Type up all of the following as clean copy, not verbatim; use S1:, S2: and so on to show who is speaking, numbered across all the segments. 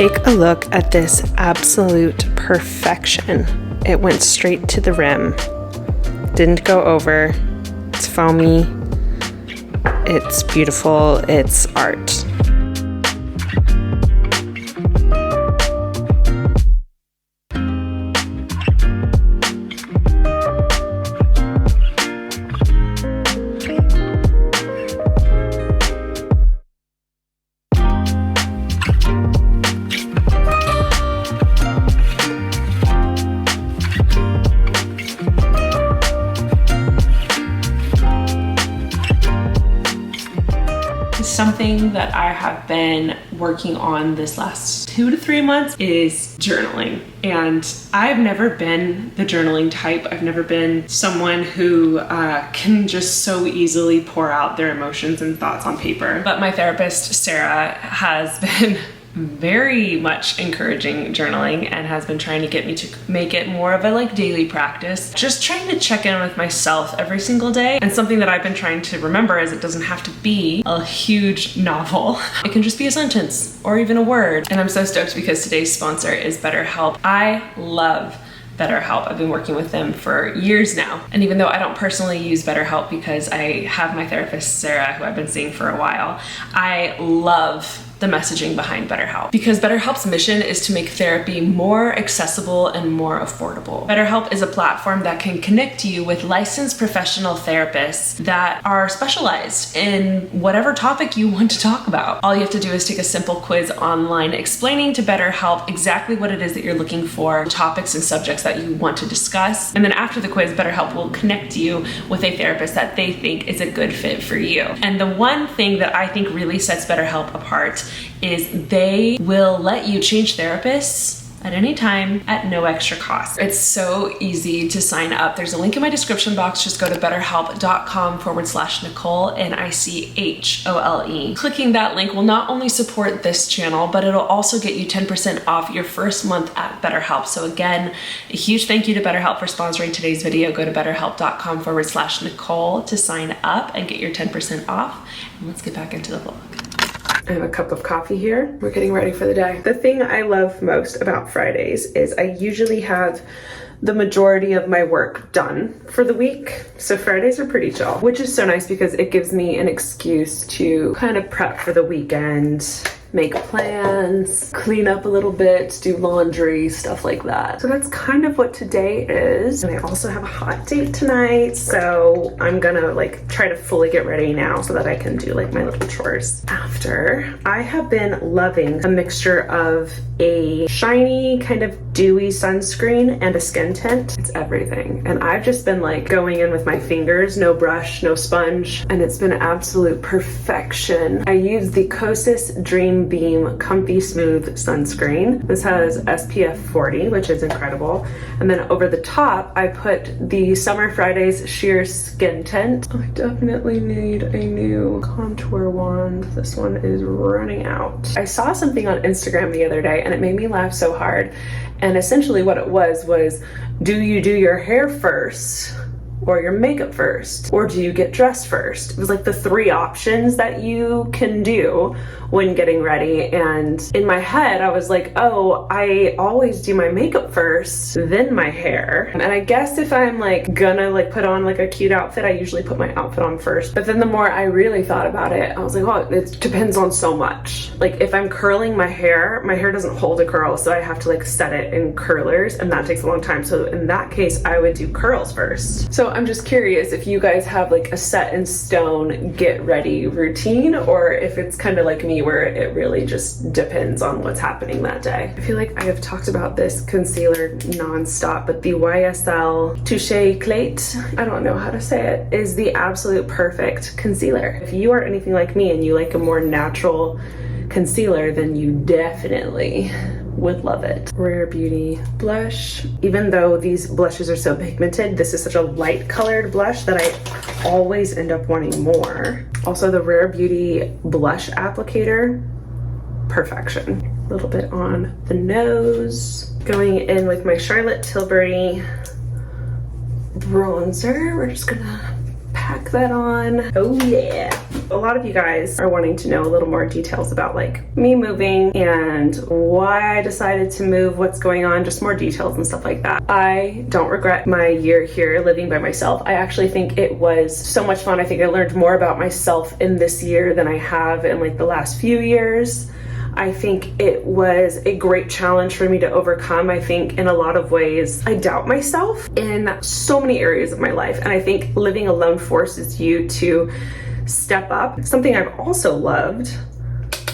S1: Take a look at this absolute perfection. It went straight to the rim. Didn't go over. It's foamy. It's beautiful. It's art. Something that I have been working on this last 2 to 3 months is journaling. And I've never been the journaling type. I've never been someone who can just so easily pour out their emotions and thoughts on paper. But my therapist, Sarah, has been very much encouraging journaling and has been trying to get me to make it more of a daily practice. Just trying to check in with myself every single day. And something that I've been trying to remember is it doesn't have to be a huge novel. It can just be a sentence or even a word. And I'm so stoked because today's sponsor is BetterHelp. I love BetterHelp. I've been working with them for years now. And even though I don't personally use BetterHelp because I have my therapist, Sarah, who I've been seeing for a while, I love the messaging behind BetterHelp because BetterHelp's mission is to make therapy more accessible and more affordable. BetterHelp is a platform that can connect you with licensed professional therapists that are specialized in whatever topic you want to talk about. All you have to do is take a simple quiz online explaining to BetterHelp exactly what it is that you're looking for, topics and subjects that you want to discuss. And then after the quiz, BetterHelp will connect you with a therapist that they think is a good fit for you. And the one thing that I think really sets BetterHelp apart is they will let you change therapists at any time at no extra cost. It's so easy to sign up. There's a link in my description box. Just go to betterhelp.com/Nicole, NICHOLE. Clicking that link will not only support this channel, but it'll also get you 10% off your first month at BetterHelp. So again, a huge thank you to BetterHelp for sponsoring today's video. Go to betterhelp.com/Nicole to sign up and get your 10% off. And let's get back into the vlog. I have a cup of coffee here. We're getting ready for the day. The thing I love most about Fridays is I usually have the majority of my work done for the week. So Fridays are pretty chill, which is so nice because it gives me an excuse to kind of prep for the weekend, make plans, clean up a little bit, do laundry, stuff like that. So that's kind of what today is. And I also have a hot date tonight. So I'm gonna try to fully get ready now so that I can do my little chores after. I have been loving a mixture of a shiny kind of dewy sunscreen and a skin tint. It's everything. And I've just been going in with my fingers, no brush, no sponge, and it's been absolute perfection. I use the Kosas Dream Beam Comfy Smooth Sunscreen. This has SPF 40, which is incredible. And then over the top, I put the Summer Fridays Sheer Skin Tint. I definitely need a new contour wand. This one is running out. I saw something on Instagram the other day and it made me laugh so hard. And essentially what it was, do you do your hair first? Or your makeup first? Or do you get dressed first? It was the 3 options that you can do when getting ready. And in my head, I was oh, I always do my makeup first, then my hair. And I guess if I'm gonna put on a cute outfit, I usually put my outfit on first. But then the more I really thought about it, I was oh, it depends on so much. If I'm curling my hair doesn't hold a curl, so I have to set it in curlers, and that takes a long time. So in that case, I would do curls first. So I'm just curious if you guys have a set in stone get ready routine, or if it's kind of like me where it really just depends on what's happening that day. I feel like I have talked about this concealer nonstop, but the YSL Touche Éclat, I don't know how to say it, is the absolute perfect concealer. If you are anything like me and you like a more natural concealer, then you definitely would love it. Rare Beauty blush. Even though these blushes are so pigmented, this is such a light colored blush that I always end up wanting more. Also the Rare Beauty blush applicator, perfection. A little bit on the nose. Going in with my Charlotte Tilbury bronzer. We're just gonna pat tack that on. Oh yeah. A lot of you guys are wanting to know a little more details about like me moving and why I decided to move, what's going on, just more details and stuff like that. I don't regret my year here living by myself. I actually think it was so much fun. I think I learned more about myself in this year than I have in like the last few years. I think it was a great challenge for me to overcome. I think in a lot of ways, I doubt myself in so many areas of my life. And I think living alone forces you to step up. Something I've also loved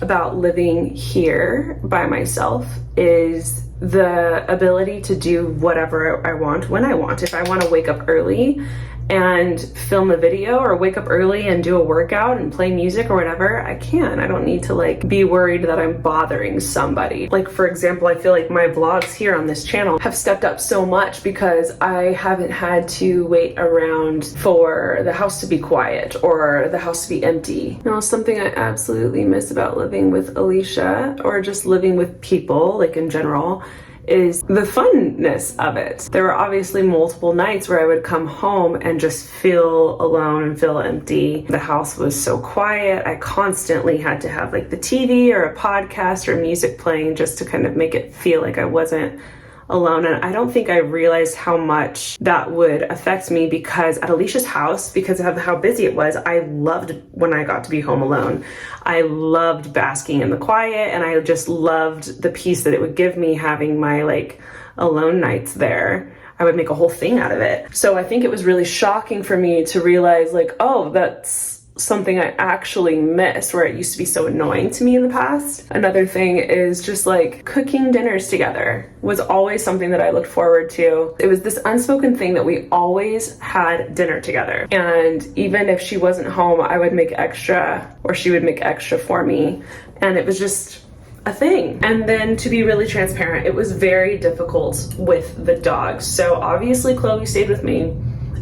S1: about living here by myself is the ability to do whatever I want when I want. If I want to wake up early and film a video, or wake up early and do a workout and play music or whatever, I can. I don't need to like be worried that I'm bothering somebody. Like for example, I feel like my vlogs here on this channel have stepped up so much because I haven't had to wait around for the house to be quiet or the house to be empty. Now, something I absolutely miss about living with Alicia, or just living with people like in general, is the funness of it. There were obviously multiple nights where I would come home and just feel alone and feel empty. The house was so quiet. I constantly had to have like the TV or a podcast or music playing just to kind of make it feel like I wasn't alone. And I don't think I realized how much that would affect me, because at Alicia's house, because of how busy it was, I loved when I got to be home alone. I loved basking in the quiet, and I just loved the peace that it would give me having my like alone nights there. I would make a whole thing out of it. So I think it was really shocking for me to realize like, oh, that's something I actually miss, where it used to be so annoying to me in the past. Another thing is just like cooking dinners together was always something that I looked forward to. It was this unspoken thing that we always had dinner together. And even if she wasn't home, I would make extra, or she would make extra for me. And it was just a thing. And then to be really transparent, it was very difficult with the dogs. So obviously Chloe stayed with me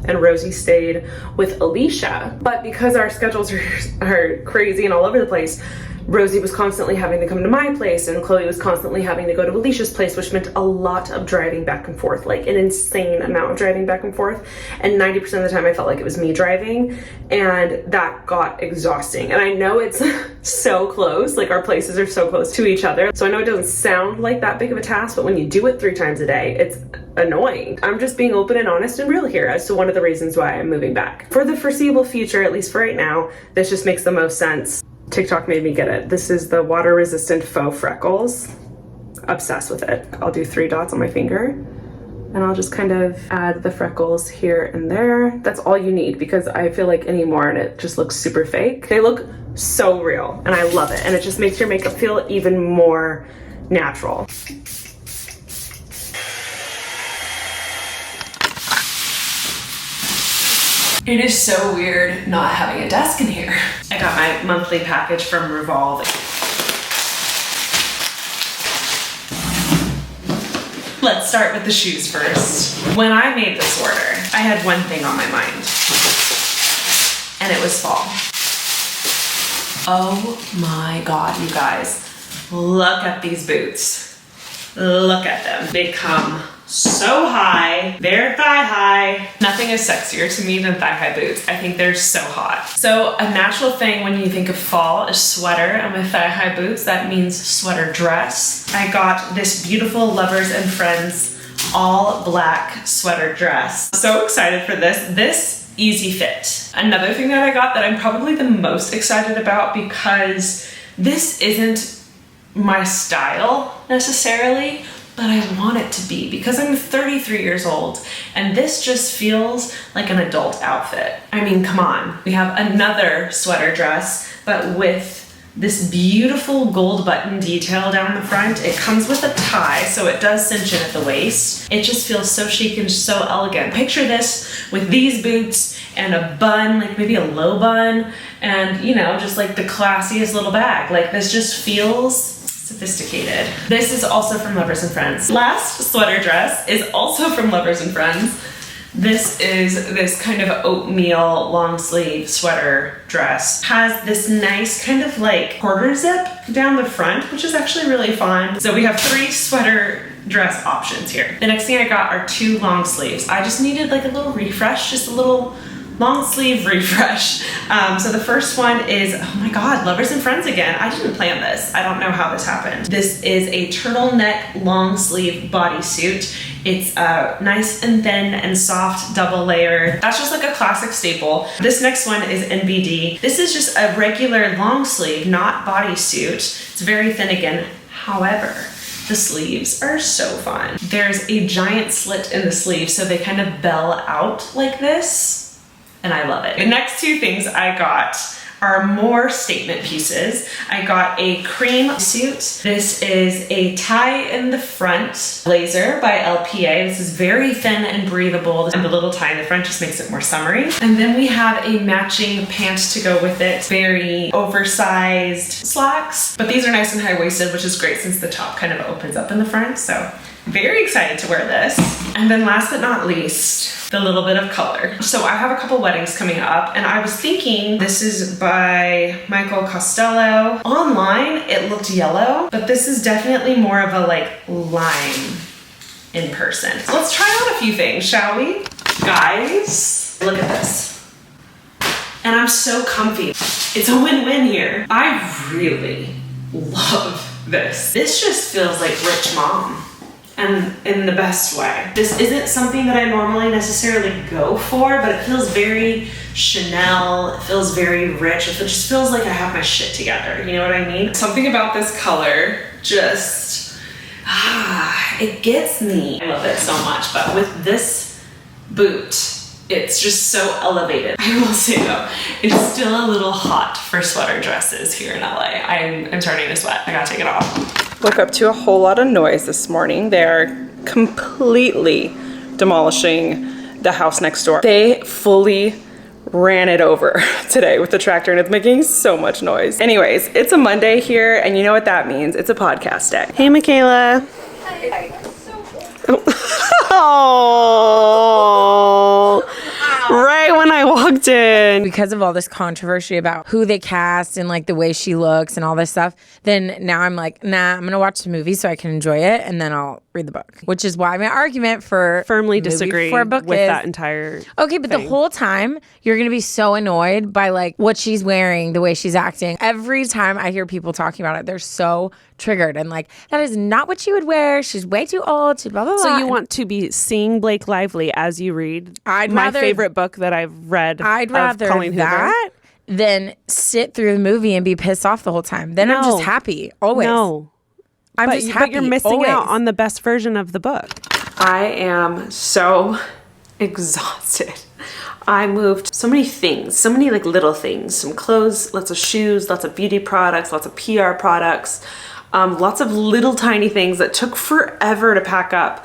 S1: and Rosie stayed with Alicia. But because our schedules are crazy and all over the place, Rosie was constantly having to come to my place, and Chloe was constantly having to go to Alicia's place, which meant a lot of driving back and forth, like an insane amount of driving back and forth. And 90% of the time I felt like it was me driving, and that got exhausting. And I know it's so close, like our places are so close to each other. So I know it doesn't sound like that big of a task, but when you do it 3 times a day, it's annoying. I'm just being open and honest and real here as to one of the reasons why I'm moving back. For the foreseeable future, at least for right now, this just makes the most sense. TikTok made me get it. This is the water resistant faux freckles. Obsessed with it. I'll do 3 dots on my finger, and I'll just kind of add the freckles here and there. That's all you need, because I feel like anymore and it just looks super fake. They look so real and I love it, and it just makes your makeup feel even more natural. It is so weird not having a desk in here. I got my monthly package from Revolve. Let's start with the shoes first. When I made this order, I had one thing on my mind, and it was fall. Oh my God, you guys, look at these boots. Look at them. They come so high, they're thigh high. Nothing is sexier to me than thigh high boots. I think they're so hot. So a natural thing when you think of fall is sweater, and with thigh high boots, that means sweater dress. I got this beautiful Lovers and Friends all black sweater dress. So excited for this easy fit. Another thing that I got that I'm probably the most excited about, because this isn't my style necessarily, but I want it to be, because I'm 33 years old and this just feels like an adult outfit. I mean, come on. We have another sweater dress, but with this beautiful gold button detail down the front. It comes with a tie, so it does cinch in at the waist. It just feels so chic and so elegant. Picture this with these boots and a bun, like maybe a low bun, and you know, just like the classiest little bag. Like this just feels sophisticated. This is also from Lovers and Friends. Last sweater dress is also from Lovers and Friends. This is this kind of oatmeal long sleeve sweater dress. Has this nice kind of like quarter zip down the front, which is actually really fun. So we have 3 sweater dress options here. The next thing I got are 2 long sleeves. I just needed like a little refresh, just a little long sleeve refresh. So the first one is, oh my God, Lovers and Friends again. I didn't plan this. I don't know how this happened. This is a turtleneck long sleeve bodysuit. It's nice and thin and soft, double layer. That's just like a classic staple. This next one is NBD. This is just a regular long sleeve, not bodysuit. It's very thin again. However, the sleeves are so fun. There's a giant slit in the sleeve, so they kind of bell out like this, and I love it. The next two things I got are more statement pieces. I got a cream suit. This is a tie in the front blazer by LPA. This is very thin and breathable, and the little tie in the front just makes it more summery. And then we have a matching pant to go with it. Very oversized slacks, but these are nice and high-waisted, which is great since the top kind of opens up in the front. So very excited to wear this. And then last but not least, the little bit of color. So I have a couple weddings coming up, and I was thinking this is by Michael Costello. Online, it looked yellow, but this is definitely more of a like lime in person. So let's try on a few things, shall we? Guys, look at this. And I'm so comfy. It's a win-win here. I really love this. This just feels like rich mom. And in the best way. This isn't something that I normally necessarily go for, but it feels very Chanel, it feels very rich, it just feels like I have my shit together, you know what I mean? Something about this color just, it gets me. I love it so much, but with this boot, it's just so elevated. I will say though, it's still a little hot for sweater dresses here in LA. I'm starting to sweat, I gotta take it off. Woke up to a whole lot of noise this morning. They're completely demolishing the house next door. They fully ran it over today with the tractor, and it's making so much noise. Anyways, it's a Monday here, and you know what that means. It's a podcast day. Hey, Michaela.
S2: Hi.
S1: Oh, right when I walked in.
S2: Because of all this controversy about who they cast and like the way she looks and all this stuff, then now I'm like, nah, I'm gonna watch the movie so I can enjoy it, and then I'll read the book. Which is why my argument for
S3: firmly disagree
S2: for a book
S3: with
S2: is,
S3: that entire
S2: okay, but
S3: thing.
S2: The whole time you're gonna be so annoyed by like what she's wearing, the way she's acting. Every time I hear people talking about it, they're so triggered and like, that is not what she would wear. She's way too old. She blah blah blah.
S3: So you want to be seeing Blake Lively as you read my favorite book that I've read.
S2: I'd rather
S3: Colleen
S2: that than sit through the movie and be pissed off the whole time. Then I'm just happy always.
S3: No,
S2: I'm just happy.
S3: But you're missing
S2: always.
S3: out on the best version of the book.
S1: I am so exhausted. I moved so many things, so many like little things, some clothes, lots of shoes, lots of beauty products, lots of PR products, lots of little tiny things that took forever to pack up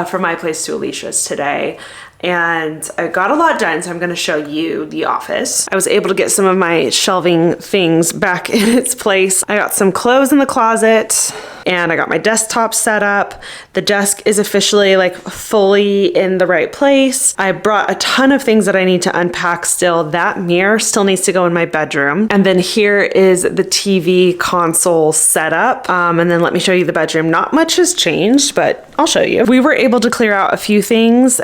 S1: from my place to Alicia's today. And I got a lot done, so I'm going to show you the office. I was able to get some of my shelving things back in its place. I got some clothes in the closet, and I got my desktop set up. The desk is officially like fully in the right place. I brought a ton of things that I need to unpack still. That mirror still needs to go in my bedroom. And then here is the TV console setup. And then let me show you the bedroom. Not much has changed, but I'll show you. We were able to clear out a few things.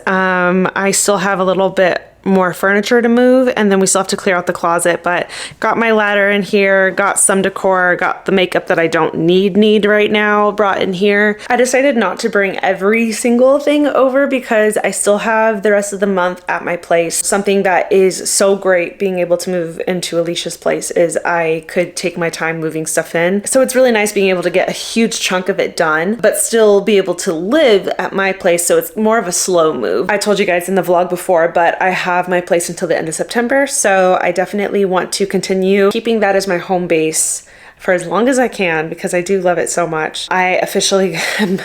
S1: I still have a little bit more furniture to move, and then we still have to clear out the closet, but got my ladder in here, got some decor, got the makeup that I don't need right now brought in here. I decided not to bring every single thing over because I still have the rest of the month at my place. Something that is so great being able to move into Alicia's place is I could take my time moving stuff in. So it's really nice being able to get a huge chunk of it done, but still be able to live at my place, so it's more of a slow move. I told you guys in the vlog before, but I have my place until the end of September, so I definitely want to continue keeping that as my home base for as long as I can because I do love it so much. I officially am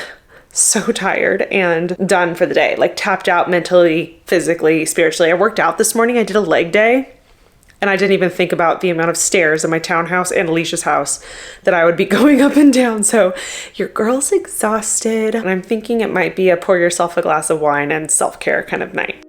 S1: so tired and done for the day, like tapped out mentally, physically, spiritually. I worked out this morning. I did a leg day, and I didn't even think about the amount of stairs in my townhouse and Alicia's house that I would be going up and down. So your girl's exhausted, and I'm thinking it might be a pour yourself a glass of wine and self-care kind of night.